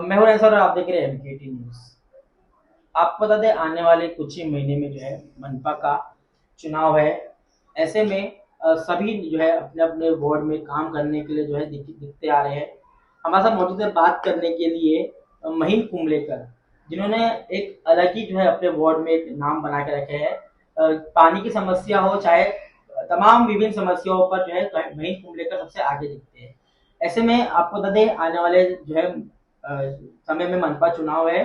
मैं हूं सर, आप देख रहे हैं MKT न्यूज। आपको बता दें, आने वाले कुछ ही महीने में जो है मनपा का चुनाव है। ऐसे में सभी जो है अपने अपने वार्ड में काम करने के लिए जो है दिखते आ रहे हैं। हमारे साथ मौजूद है बात करने के लिए महीन कुंबलेकर, जिन्होंने एक अलग ही जो है अपने वार्ड में एक नाम बना के रखे हैं। पानी की समस्या हो चाहे तमाम विभिन्न समस्याओं पर जो है महीन कुंबलेकर सबसे आगे दिखते हैं। ऐसे में आपको बता दें, आने वाले जो है समय में मनपा चुनाव है।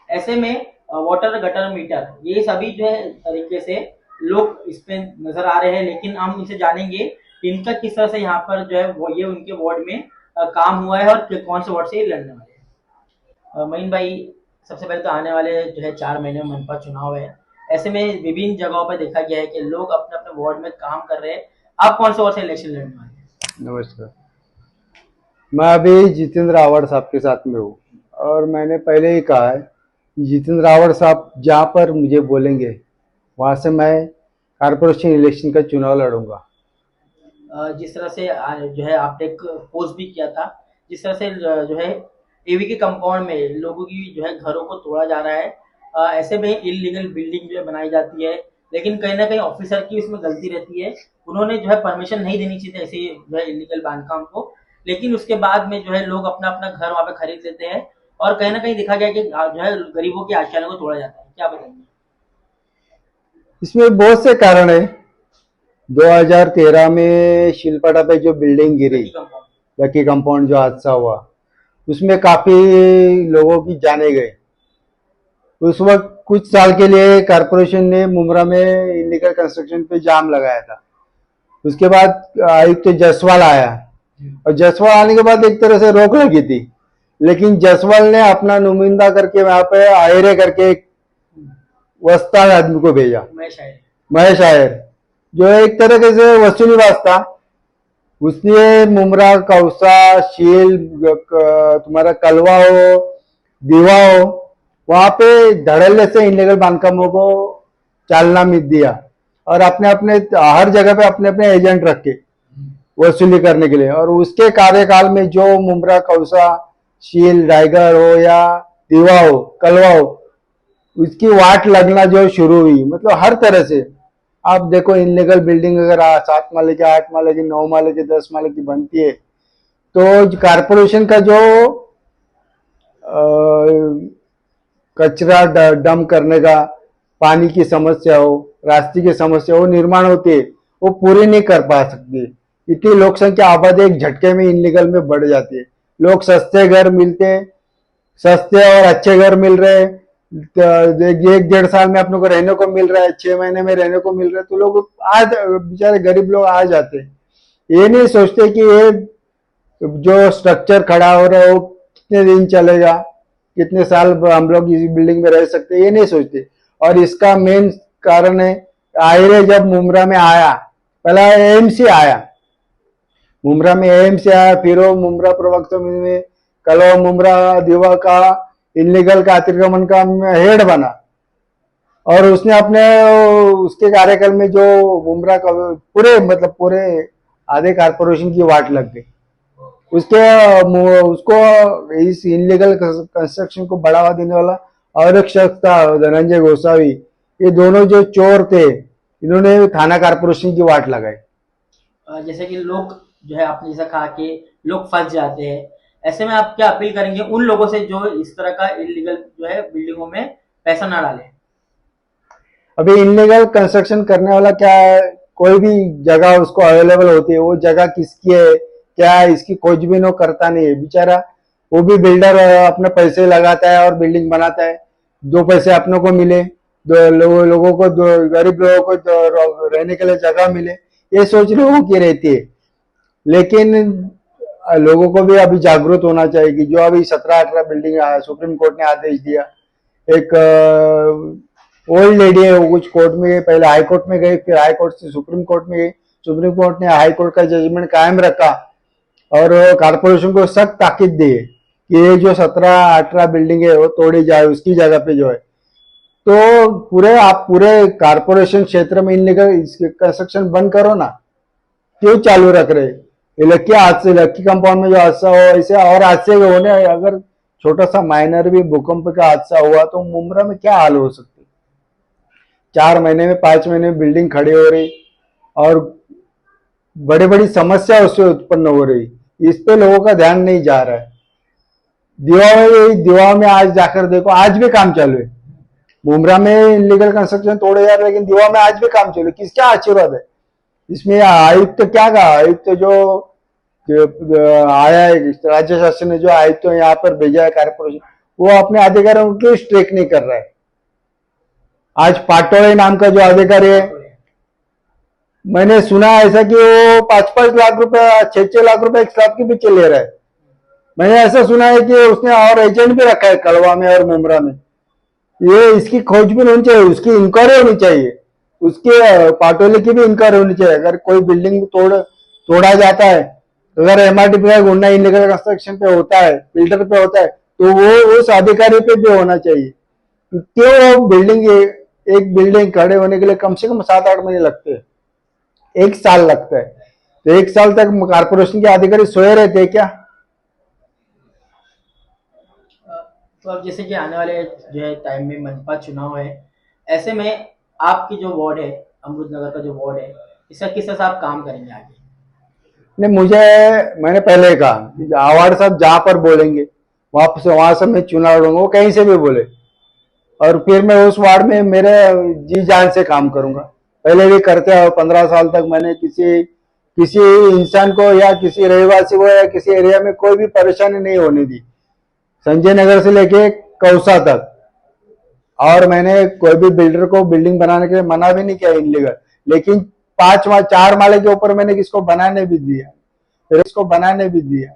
ऐसे में वाटर गटर मीटर ये सभी जो है तरीके से लोग इस पे नजर आ रहे हैं, लेकिन हम इनसे जानेंगे इनका किस तरह से यहाँ पर जो है वो ये उनके वार्ड में काम हुआ है और कौन से वार्ड से ये लड़ने वाले हैं। महीन भाई, सबसे पहले तो आने वाले जो है 4 महीने में मनपा चुनाव है। ऐसे में विभिन्न जगहों पर देखा गया है कि लोग अपने अपने वार्ड में काम कर रहे हैं। आप कौन से वार्ड से इलेक्शन लड़ने वाले हैं? नमस्कार। मैं अभी जितेंद्र रावत साहब के साथ में हूँ और मैंने पहले ही कहा है कि जितेंद्र रावत साहब जहाँ पर मुझे बोलेंगे वहाँ से मैं कारपोरेशन इलेक्शन का चुनाव लड़ूंगा। जिस तरह से जो है आपने एक पोस्ट भी किया था, जिस तरह से जो है एवी के कंपाउंड में लोगों की जो है घरों को तोड़ा जा रहा है। ऐसे में इलीगल बिल्डिंग जो है बनाई जाती है, लेकिन कहीं ना कहीं ऑफिसर की इसमें गलती रहती है। उन्होंने जो है परमिशन नहीं देनी चाहिए ऐसे जो है इलीगल बांधकाम को, लेकिन उसके बाद में जो है लोग अपना अपना घर वहां पे खरीद लेते हैं और कहीं ना कहीं देखा गया कि जो है गरीबों की आशाओं को तोड़ा जाता है। क्या बताएंगे? इसमें बहुत से कारण है। 2013 में शिलपाटा पे जो बिल्डिंग गिरी, लकी कंपाउंड जो हादसा हुआ, उसमें काफी लोगों की जाने गए। उस वक्त कुछ साल के लिए कारपोरेशन ने मुमरा में इलीगल कंस्ट्रक्शन पे जाम लगाया था। उसके बाद आयुक्त जायसवाल आया और जायसवाल आने के बाद एक तरह से रोक लगी थी, लेकिन जायसवाल ने अपना नुमाइंदा करके वहां पे आयरे करके एक वस्ताद आदमी को भेजा, महेश आयर, जो एक तरह से वसूलीबाज था। उसने मुमरा, कौसा, शील, तुम्हारा कलवा हो, दीवा हो, वहां पे धड़ल्ले से इनलीगल बांधकामों को चालना मिल दिया और अपने अपने हर जगह पे अपने अपने एजेंट रखे वसूली करने के लिए। और उसके कार्यकाल में जो मुमरा, कौसा, शील, रायगढ़ हो या दीवा हो, कलवा हो, उसकी वाट लगना जो शुरू हुई, मतलब हर तरह से आप देखो इनलीगल बिल्डिंग अगर 7 माले की, 8 माले की, 9 माले की, 10 माले की बनती है तो कारपोरेशन का जो कचरा डंप करने का, पानी की समस्या हो, रास्ते की समस्या हो, निर्माण होती है, वो पूरी नहीं कर पा सकती। इतनी लोक संख्या आबादी एक झटके में इनलीगल में बढ़ जाती है। लोग सस्ते घर मिलते, सस्ते और अच्छे घर मिल रहे, एक 1.5 साल में अपने को रहने को मिल रहा है, 6 महीने में रहने को मिल रहा है, तो लोग आज बेचारे गरीब लोग आ जाते हैं। ये नहीं सोचते कि ये जो स्ट्रक्चर खड़ा हो रहा है वो कितने दिन चलेगा, कितने साल हम लोग इस बिल्डिंग में रह सकते हैं, ये नहीं सोचते। और इसका मेन कारण है आयरे जब मुमरा में आया, पहला एएमसी आया, मुमरा में एएमसी आया, फिर वो मुमरा प्रवक्ता में कलवा मुमरा दीवा का इनलीगल का अतिक्रमण का हेड बना और उसने अपने उसके कार्यकाल में जो मुमरा का पूरे मतलब पूरे आधे कारपोरेशन की वाट लग गई। उसको इस इनलीगल कंस्ट्रक्शन को बढ़ावा देने वाला और एक शख्स था धनंजय गोसावी। ये दोनों जो चोर थे, इन्होंने थाना कारपोरेशन की वाट लगाई। जैसे कि लोग जो है आपने जैसा कहा कि लोग फंस जाते हैं, ऐसे में आप क्या अपील करेंगे उन लोगों से जो इस तरह का इलीगल जो है बिल्डिंगों में पैसा ना डाले? अभी इनलीगल कंस्ट्रक्शन करने वाला क्या है, कोई भी जगह उसको अवेलेबल होती है, वो जगह किसकी है क्या है इसकी खोजबीन वो करता नहीं है बेचारा। वो भी बिल्डर अपने पैसे लगाता है और बिल्डिंग बनाता है, 2 पैसे अपनों को मिले, लोगों को, गरीब लोगों को रहने के लिए जगह मिले, ये सोच लोगों की रहती है। लेकिन लोगों को भी अभी जागरूक होना चाहिए कि जो अभी 17-18 बिल्डिंग सुप्रीम कोर्ट ने आदेश दिया। एक ओल्ड लेडी है, वो कुछ कोर्ट में, पहले हाई कोर्ट में गई, फिर हाई कोर्ट से सुप्रीम कोर्ट में गई। सुप्रीम कोर्ट ने हाई कोर्ट का जजमेंट कायम रखा और कारपोरेशन को सख्त ताकीद दी कि ये जो 17-18 बिल्डिंग है वो तोड़ी जाए, उसकी जगह पे जो है। तो आप पूरे कारपोरेशन क्षेत्र में इनलीगल कंस्ट्रक्शन बंद करो ना, क्यों चालू रख रहे? ये लक्की कंपाउंड में जो हादसा हो, ऐसे और हादसे होने अगर छोटा सा माइनर भी भूकंप का हादसा हुआ तो मुंब्रा में क्या हाल हो सकती। 4 महीने में 5 महीने में बिल्डिंग खड़ी हो रही और बड़ी बड़ी समस्या उससे उत्पन्न हो रही, इस पे लोगों का ध्यान नहीं जा रहा है। दीवा में आज जाकर देखो, आज भी काम चालू है। मुंब्रा में इलीगल कंस्ट्रक्शन तोड़े जा रहे, लेकिन दीवा में आज भी काम चालू है। किसका आशीर्वाद है इसमें? आयुक्त तो क्या कहा, आयुक्त तो जो आया है राज्य शासन ने, जो आयुक्त तो यहाँ पर भेजा है कारपोरेशन, वो अपने अधिकारियों को क्यों स्ट्रिक्ट नहीं कर रहा है? आज पाटोळे नाम का जो अधिकारी है, मैंने सुना ऐसा कि वो 5-5 लाख रुपए 6-6 लाख रुपए एक स्लैब के पीछे ले रहा है। मैंने ऐसा सुना है कि उसने और एजेंट भी रखा है कड़वा में और मुंब्रा में। ये इसकी खोजबीन होनी चाहिए, उसकी इंक्वायरी होनी चाहिए, उसके पाटोले की भी इंक्वायरी होनी चाहिए। अगर कोई बिल्डिंग तोड़ा जाता है, अगर एमआरटीपी का गुंडा इलीगल कंस्ट्रक्शन पे होता है, बिल्डर पे होता है, तो वो उस अधिकारी पे भी होना चाहिए। क्यों बिल्डिंग, एक बिल्डिंग खड़े होने के लिए कम से कम 7-8 महीने लगते हैं, 1 साल लगता है, तो 1 साल तक कारपोरेशन के अधिकारी सोए रहते हैं क्या? तो अब जैसे कि आने वाले जो है टाइम में मनपा चुनाव है, ऐसे में आपकी जो वार्ड है, अमृत नगर का जो वार्ड है, इसका किस तरह से आप काम करेंगे आगे? नहीं, मैंने पहले ही कहा आवाड़ साहब जहां पर बोलेंगे वहां से मैं चुनाव लड़ूंगा, वो कहीं से भी बोले, और फिर मैं उस वार्ड में मेरे जी जान से काम करूंगा। पहले भी करते हैं, 15 साल तक मैंने किसी इंसान को या किसी रहवासी को या किसी एरिया में कोई भी परेशानी नहीं होने दी, संजय नगर से लेके कौसा तक। और मैंने कोई भी बिल्डर को बिल्डिंग बनाने के लिए मना भी नहीं किया इनलीगल, लेकिन 4 माले के ऊपर मैंने किसको बनाने भी दिया, फिर इसको बनाने भी दिया।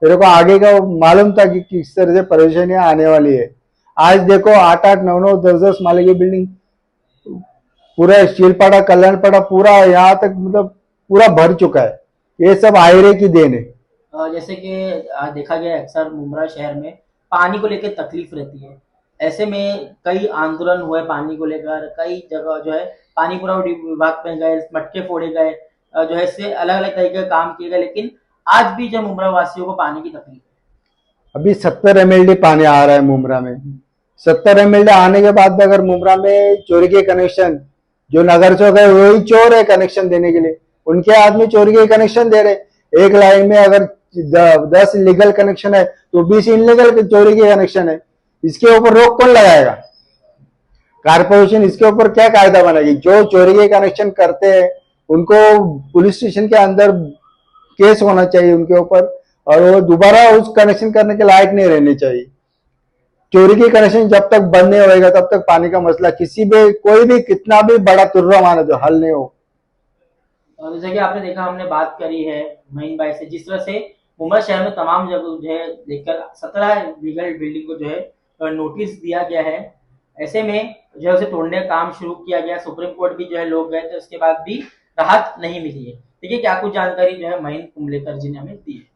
मेरे को आगे का मालूम था कि किस तरह से परेशानियां आने वाली है। आज देखो 8-8, 9-9, 10-10 माले की बिल्डिंग पूरा स्टीलपाड़ा, कल्याणपाड़ा, पूरा यहाँ तक मतलब पूरा भर चुका है। ये सब आयरे की देन है। जैसे कि देखा गया अक्सर मुंब्रा शहर में पानी को लेकर तकलीफ रहती है, ऐसे में कई आंदोलन हुए पानी को लेकर, कई जगह जो है पानी पूरा विभाग में गए, मटके फोड़े गए, जो है इससे अलग अलग तरीके का काम किए गए, लेकिन आज भी जो मुंब्रा वासियों को पानी की तकलीफ है। अभी 70 MLD पानी आ रहा है मुंब्रा में। 70 MLD आने के बाद अगर मुंब्रा में चोरी के कनेक्शन, जो नगर चौक है वही चोर है कनेक्शन देने के लिए, उनके आदमी चोरी के कनेक्शन दे रहे। एक लाइन में अगर 10 लीगल कनेक्शन है तो 20 इनलीगल चोरी के कनेक्शन है। इसके ऊपर रोक कौन लगाएगा? कारपोरेशन इसके ऊपर क्या कायदा बनाएगी? जो चोरी के कनेक्शन करते हैं उनको पुलिस स्टेशन के अंदर केस होना चाहिए उनके ऊपर, और वो दोबारा उस कनेक्शन करने के लायक नहीं रहने चाहिए। चोरी की कनेक्शन जब तक बंद नहीं होएगा तब तक पानी का मसला किसी भी, कोई भी कितना भी बड़ा तुर्रा माना जो हल नहीं हो। और जैसे कि आपने देखा, हमने बात करी है महीन भाई से, जिस तरह से मुंबई शहर में तमाम जगह जो है देखकर 17 लीगल बिल्डिंग को जो है नोटिस दिया गया है, ऐसे में जो है उसे तोड़ने का काम शुरू किया गया, सुप्रीम कोर्ट भी जो है लोग गए थे, उसके बाद भी राहत नहीं मिली है। देखिए क्या कुछ जानकारी जो है महीन कुंबलेकर जी ने हमें दी है।